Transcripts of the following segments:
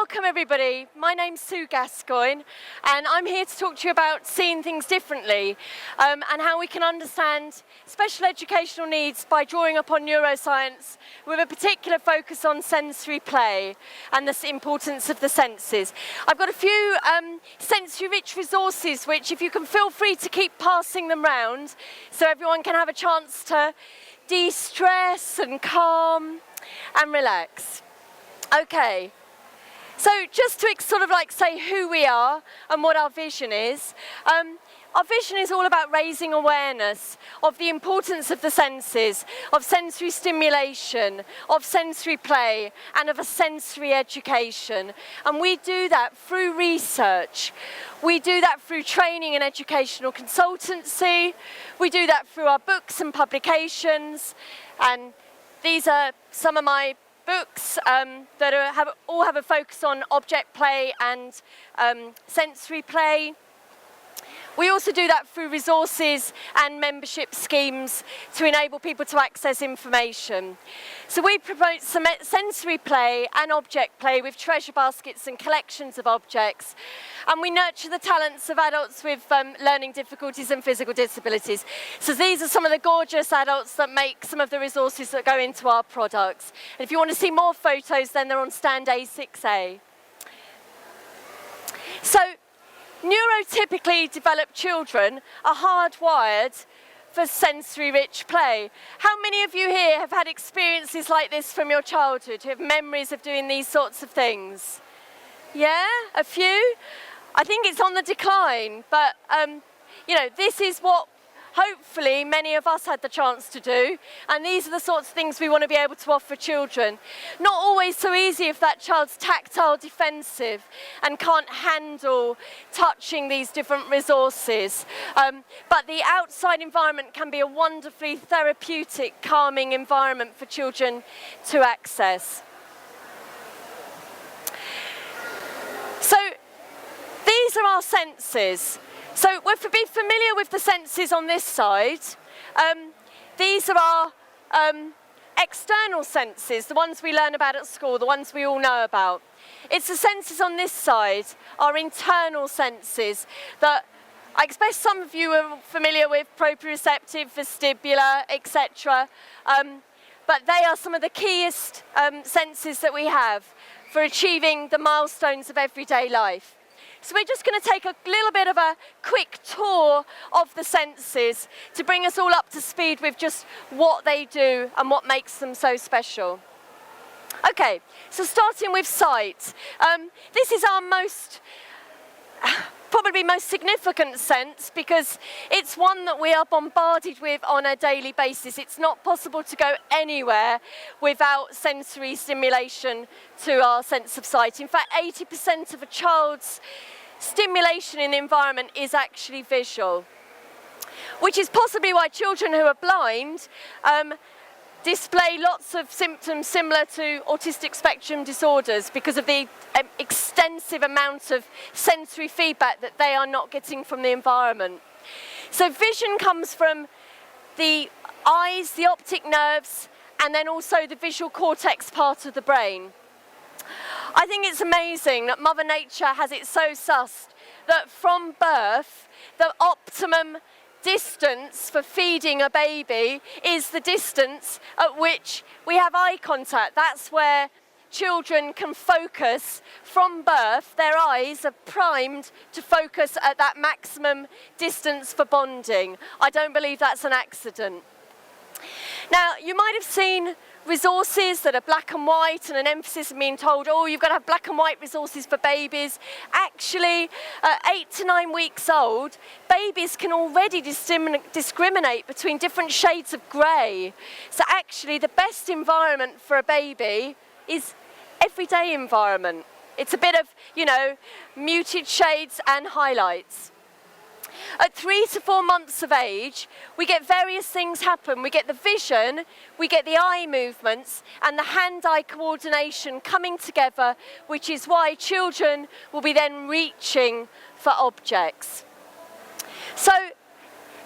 Welcome everybody. My name's Sue Gascoyne and I'm here to talk to you about seeing things differently and how we can understand special educational needs by drawing upon neuroscience with a particular focus on sensory play and the importance of the senses. I've got a few sensory-rich resources which, if you can, feel free to keep passing them round so everyone can have a chance to de-stress and calm and relax. Okay. So just to sort of like say who we are and what our vision is, our vision is all about raising awareness of the importance of the senses, of sensory stimulation, of sensory play, and of a sensory education. And we do that through research. We do that through training and educational consultancy. We do that through our books and publications. And these are some of my books that all have a focus on object play and sensory play. We also do that through resources and membership schemes to enable people to access information. So we promote sensory play and object play with treasure baskets and collections of objects. And we nurture the talents of adults with learning difficulties and physical disabilities. So these are some of the gorgeous adults that make some of the resources that go into our products. And if you want to see more photos, then they're on stand A6A. So, neurotypically developed children are hardwired for sensory-rich play. How many of you here have had experiences like this from your childhood, who have memories of doing these sorts of things? Yeah, a few? I think it's on the decline, but you know, this is what hopefully many of us had the chance to do, and these are the sorts of things we want to be able to offer children. Not always so easy if that child's tactile defensive and can't handle touching these different resources. But the outside environment can be a wonderfully therapeutic, calming environment for children to access. So these are our senses. So we'll be familiar with the senses on this side. These are our external senses, the ones we learn about at school, the ones we all know about. It's the senses on this side, our internal senses, that I expect some of you are familiar with: proprioceptive, vestibular, etc. But they are some of the keyest senses that we have for achieving the milestones of everyday life. So we're just going to take a little bit of a quick tour of the senses to bring us all up to speed with just what they do and what makes them so special. Okay, so starting with sight. This is our probably most significant sense because it's one that we are bombarded with on a daily basis. It's not possible to go anywhere without sensory stimulation to our sense of sight. In fact, 80% of a child's stimulation in the environment is actually visual, which is possibly why children who are blind display lots of symptoms similar to autistic spectrum disorders because of the extensive amount of sensory feedback that they are not getting from the environment. So vision comes from the eyes, the optic nerves, and then also the visual cortex part of the brain. I think it's amazing that Mother Nature has it so sussed that from birth, the optimum distance for feeding a baby is the distance at which we have eye contact. That's where children can focus from birth. Their eyes are primed to focus at that maximum distance for bonding. I don't believe that's an accident. Now, you might have seen resources that are black and white and an emphasis on being told, oh, you've got to have black and white resources for babies. Actually, at 8 to 9 weeks old, babies can already discriminate between different shades of grey. So actually, the best environment for a baby is everyday environment. It's a bit of, you know, muted shades and highlights. At 3 to 4 months of age, we get various things happen. We get the vision, we get the eye movements, and the hand-eye coordination coming together, which is why children will be then reaching for objects. So,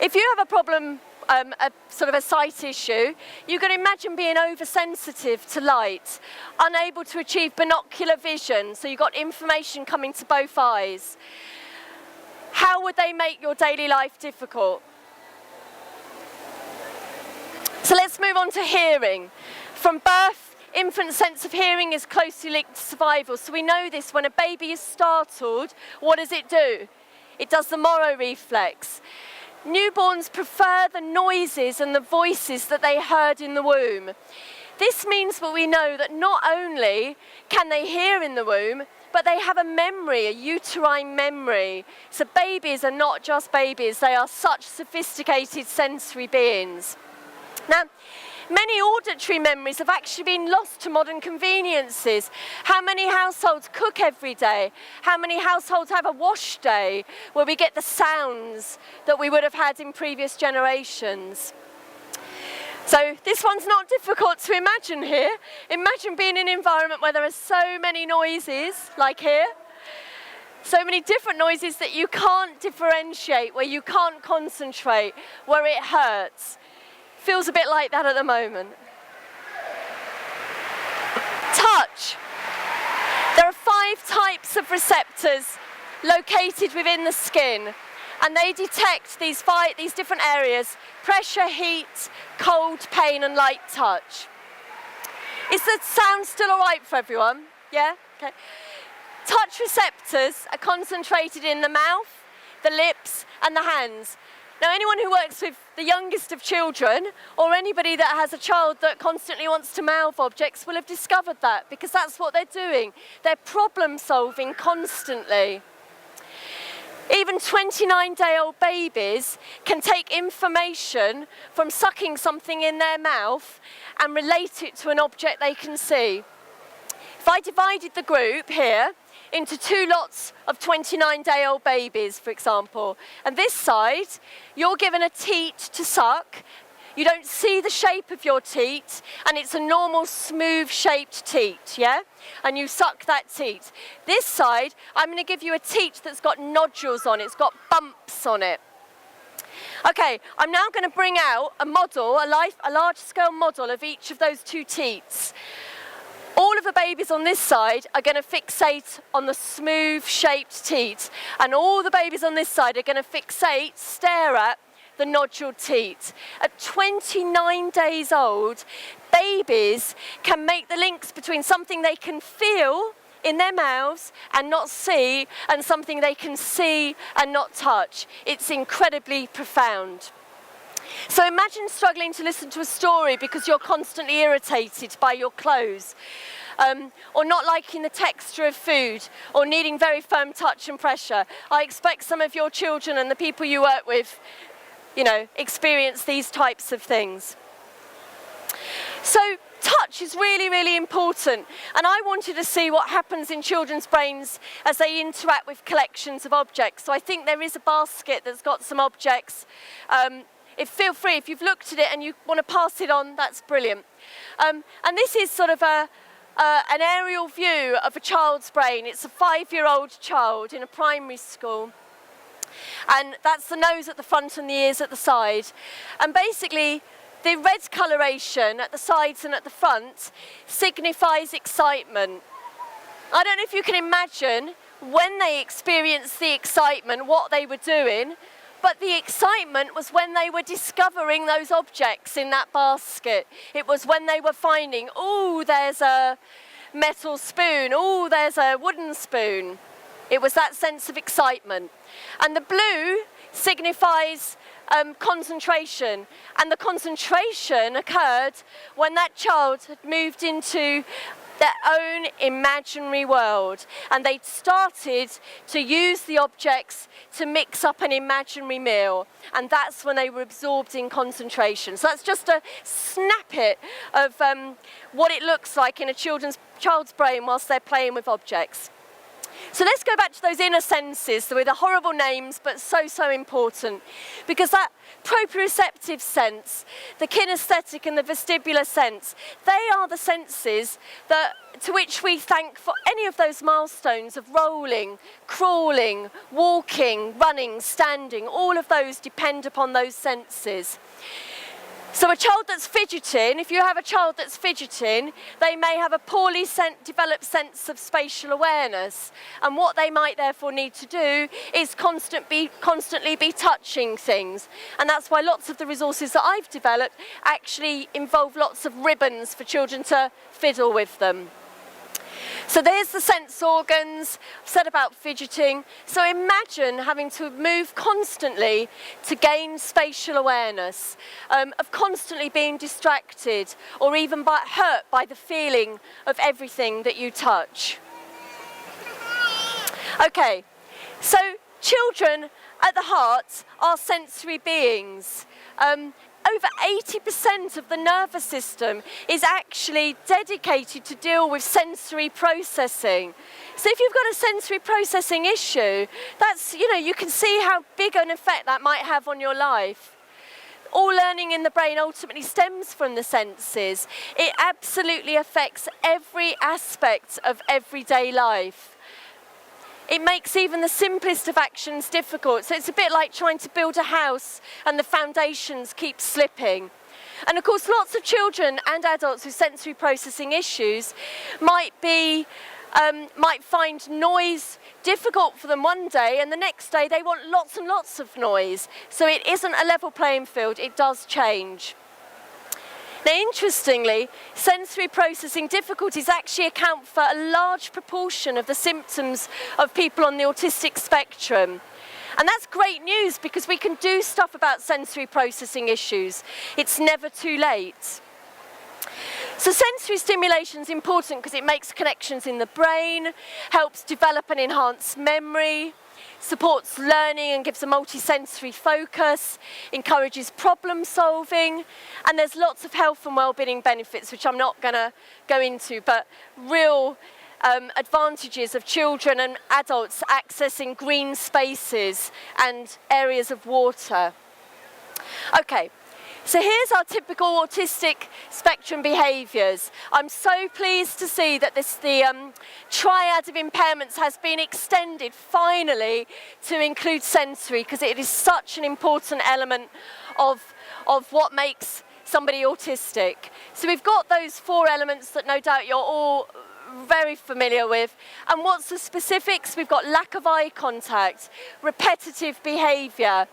if you have a problem a sort of a sight issue, you can imagine being oversensitive to light, unable to achieve binocular vision, so you've got information coming to both eyes. How would they make your daily life difficult? So let's move on to hearing. From birth, infant sense of hearing is closely linked to survival. So we know this, when a baby is startled, what does it do? It does the Moro reflex. Newborns prefer the noises and the voices that they heard in the womb. This means that we know that not only can they hear in the womb, but they have a memory, a uterine memory. So babies are not just babies, they are such sophisticated sensory beings. Now, many auditory memories have actually been lost to modern conveniences. How many households cook every day? How many households have a wash day where we get the sounds that we would have had in previous generations? So this one's not difficult to imagine here. Imagine being in an environment where there are so many noises, like here. So many different noises that you can't differentiate, where you can't concentrate, where it hurts. Feels a bit like that at the moment. Touch. There are 5 types of receptors located within the skin, and they detect these different areas: pressure, heat, cold, pain, and light touch. Is the sound still all right for everyone? Yeah? Okay. Touch receptors are concentrated in the mouth, the lips, and the hands. Now, anyone who works with the youngest of children, or anybody that has a child that constantly wants to mouth objects, will have discovered that, because that's what they're doing. They're problem solving constantly. Even 29-day-old babies can take information from sucking something in their mouth and relate it to an object they can see. If I divided the group here into 2 lots of 29-day-old babies, for example, and this side, you're given a teat to suck. You don't see the shape of your teat, and it's a normal smooth-shaped teat, yeah? And you suck that teat. This side, I'm going to give you a teat that's got nodules on it, it's got bumps on it. Okay, I'm now going to bring out a model, a large-scale model of each of those 2 teats. All of the babies on this side are going to fixate on the smooth-shaped teat, and all the babies on this side are going to stare at the noduled teat. At 29 days old, babies can make the links between something they can feel in their mouths and not see, and something they can see and not touch. It's incredibly profound. So imagine struggling to listen to a story because you're constantly irritated by your clothes, or not liking the texture of food, or needing very firm touch and pressure. I expect some of your children and the people you work with, experience these types of things. So touch is really, really important, and I wanted to see what happens in children's brains as they interact with collections of objects. So I think there is a basket that's got some objects. Feel free, if you've looked at it and you want to pass it on, that's brilliant. And this is sort of an aerial view of a child's brain. It's a 5-year-old child in a primary school. And that's the nose at the front and the ears at the side. And basically, the red coloration at the sides and at the front signifies excitement. I don't know if you can imagine when they experienced the excitement, what they were doing. But the excitement was when they were discovering those objects in that basket. It was when they were finding, oh, there's a metal spoon, oh, there's a wooden spoon. It was that sense of excitement. And the blue signifies concentration. And the concentration occurred when that child had moved into their own imaginary world, and they started to use the objects to mix up an imaginary meal, and that's when they were absorbed in concentration. So that's just a snippet of what it looks like in a child's brain whilst they're playing with objects. So let's go back to those inner senses with the horrible names, but so important. Because that proprioceptive sense, the kinesthetic and the vestibular sense, they are the senses to which we thank for any of those milestones of rolling, crawling, walking, running, standing. All of those depend upon those senses. So a child that's fidgeting, if you have a child that's fidgeting, they may have a poorly developed sense of spatial awareness. And what they might therefore need to do is constantly be touching things. And that's why lots of the resources that I've developed actually involve lots of ribbons for children to fiddle with them. So there's the sense organs. I've said about fidgeting. So imagine having to move constantly to gain spatial awareness, of constantly being distracted or even hurt by the feeling of everything that you touch. Okay, so children at the heart are sensory beings. Over 80% of the nervous system is actually dedicated to deal with sensory processing. So if you've got a sensory processing issue, that's, you can see how big an effect that might have on your life. All learning in the brain ultimately stems from the senses. It absolutely affects every aspect of everyday life. It makes even the simplest of actions difficult. So it's a bit like trying to build a house and the foundations keep slipping. And of course, lots of children and adults with sensory processing issues might find noise difficult for them one day, and the next day they want lots and lots of noise. So it isn't a level playing field, it does change. Now, interestingly, sensory processing difficulties actually account for a large proportion of the symptoms of people on the autistic spectrum. And that's great news because we can do stuff about sensory processing issues. It's never too late. So sensory stimulation is important because it makes connections in the brain, helps develop and enhance memory, supports learning and gives a multisensory focus, encourages problem solving, and there's lots of health and well-being benefits, which I'm not going to go into, but real advantages of children and adults accessing green spaces and areas of water. Okay. So here's our typical autistic spectrum behaviours. I'm so pleased to see that the triad of impairments has been extended finally to include sensory, because it is such an important element of what makes somebody autistic. So we've got those 4 elements that no doubt you're all very familiar with. And what's the specifics? We've got lack of eye contact, repetitive behaviour,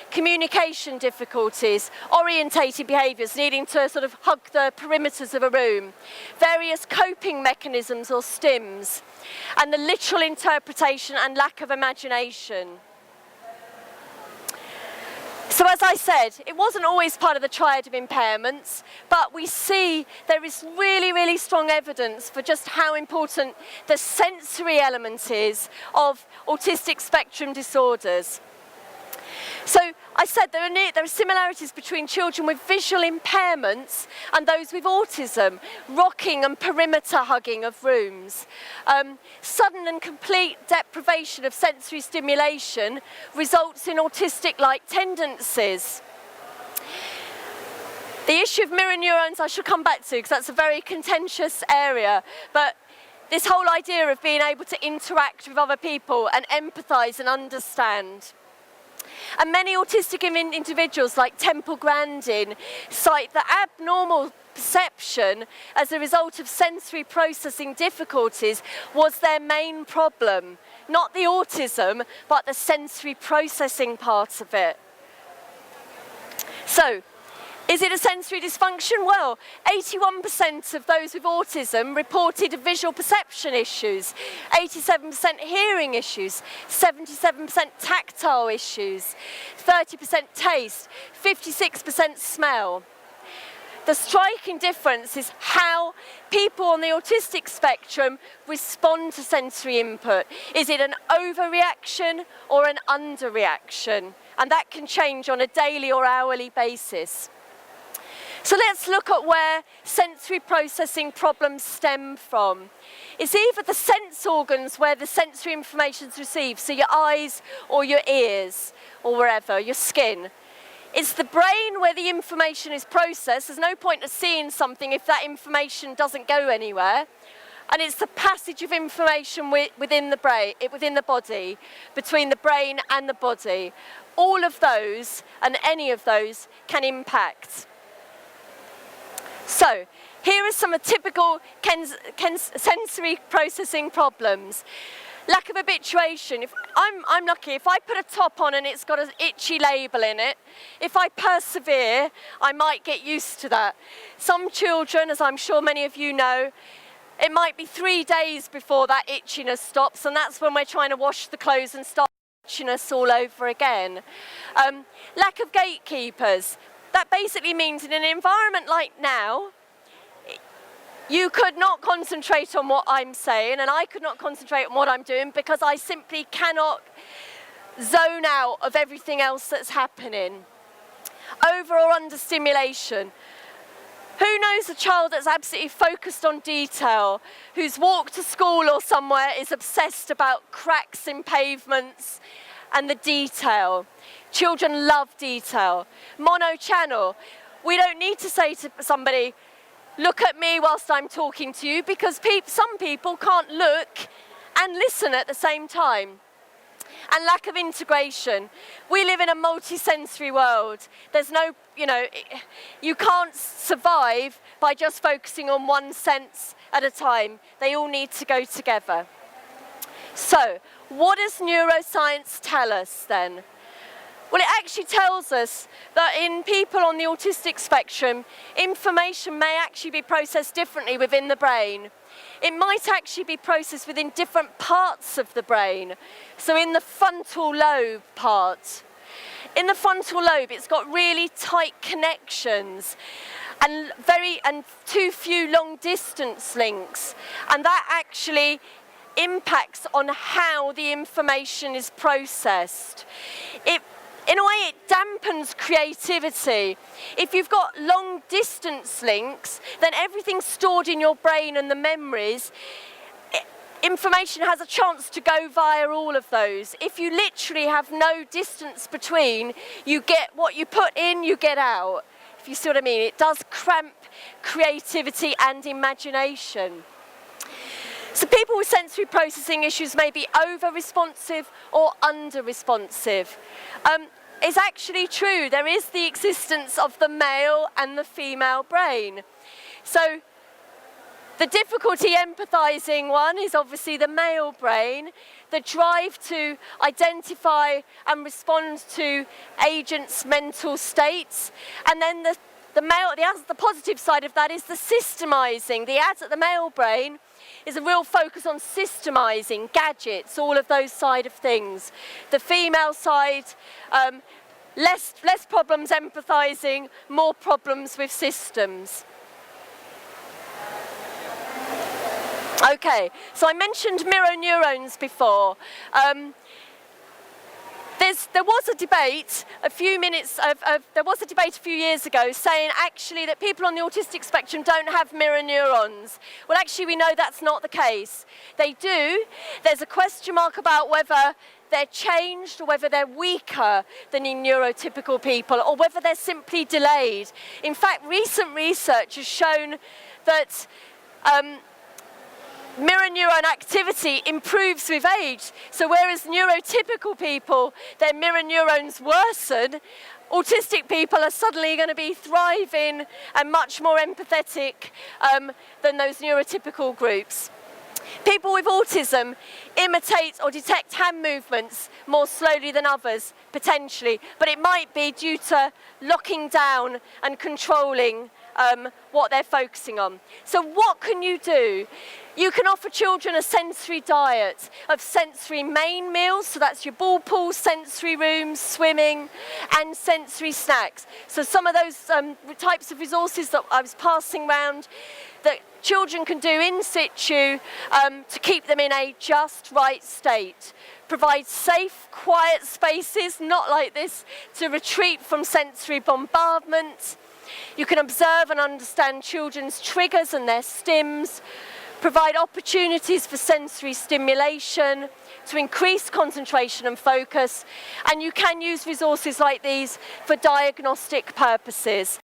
communication difficulties, orientated behaviours, needing to sort of hug the perimeters of a room, various coping mechanisms or stims, and the literal interpretation and lack of imagination. So as I said, it wasn't always part of the triad of impairments, but we see there is really, really strong evidence for just how important the sensory element is of autistic spectrum disorders. So I said there are similarities between children with visual impairments and those with autism, rocking and perimeter hugging of rooms. Sudden and complete deprivation of sensory stimulation results in autistic-like tendencies. The issue of mirror neurons I shall come back to, because that's a very contentious area, but this whole idea of being able to interact with other people and empathise and understand. And many autistic individuals, like Temple Grandin, cite the abnormal perception as a result of sensory processing difficulties was their main problem. Not the autism, but the sensory processing part of it. So, is it a sensory dysfunction? Well, 81% of those with autism reported visual perception issues, 87% hearing issues, 77% tactile issues, 30% taste, 56% smell. The striking difference is how people on the autistic spectrum respond to sensory input. Is it an overreaction or an underreaction? And that can change on a daily or hourly basis. So let's look at where sensory processing problems stem from. It's either the sense organs where the sensory information is received, so your eyes or your ears or wherever, your skin. It's the brain where the information is processed. There's no point of seeing something if that information doesn't go anywhere. And it's the passage of information within the brain, within the body, between the brain and the body. All of those and any of those can impact. So, here are some typical sensory processing problems. Lack of habituation. If I'm lucky, if I put a top on and it's got an itchy label in it, if I persevere, I might get used to that. Some children, as I'm sure many of you know, it might be 3 days before that itchiness stops, and that's when we're trying to wash the clothes and start itchiness all over again. Lack of gatekeepers. That basically means in an environment like now, you could not concentrate on what I'm saying, and I could not concentrate on what I'm doing because I simply cannot zone out of everything else that's happening. Over or under stimulation. Who knows a child that's absolutely focused on detail, who's walked to school or somewhere, is obsessed about cracks in pavements and the detail? Children love detail. Mono-channel. We don't need to say to somebody, look at me whilst I'm talking to you, because some people can't look and listen at the same time. And lack of integration. We live in a multi-sensory world. There's no, you can't survive by just focusing on one sense at a time. They all need to go together. So, what does neuroscience tell us then? Well, it actually tells us that in people on the autistic spectrum, information may actually be processed differently within the brain. It might actually be processed within different parts of the brain. So in the frontal lobe part. In the frontal lobe, it's got really tight connections and too few long distance links. And that actually impacts on how the information is processed. In a way, it dampens creativity. If you've got long distance links, then everything's stored in your brain and the memories. Information has a chance to go via all of those. If you literally have no distance between, you get what you put in, you get out. If you see what I mean, it does cramp creativity and imagination. So people with sensory processing issues may be over-responsive or under-responsive. It's actually true. There is the existence of the male and the female brain. So the difficulty empathizing one is obviously the male brain. The drive to identify and respond to agents' mental states. And then the positive side of that is the systemizing. The male brain is a real focus on systemizing, gadgets, all of those side of things. The female side, less problems empathizing, more problems with systems. Okay, so I mentioned mirror neurons before. There was a debate a few years ago saying actually that people on the autistic spectrum don't have mirror neurons. Well, actually we know that's not the case. They do. There's a question mark about whether they're changed or whether they're weaker than in neurotypical people or whether they're simply delayed. In fact, recent research has shown that mirror neuron activity improves with age. So whereas neurotypical people, their mirror neurons worsen, autistic people are suddenly going to be thriving and much more empathetic than those neurotypical groups. People with autism imitate or detect hand movements more slowly than others, potentially, but it might be due to locking down and controlling what they're focusing on. So what can you do? You can offer children a sensory diet of sensory main meals, so that's your ball pool, sensory rooms, swimming, and sensory snacks. So some of those types of resources that I was passing around that children can do in situ to keep them in a just right state. Provide safe, quiet spaces, not like this, to retreat from sensory bombardment. You can observe and understand children's triggers and their stims, provide opportunities for sensory stimulation, to increase concentration and focus, and you can use resources like these for diagnostic purposes.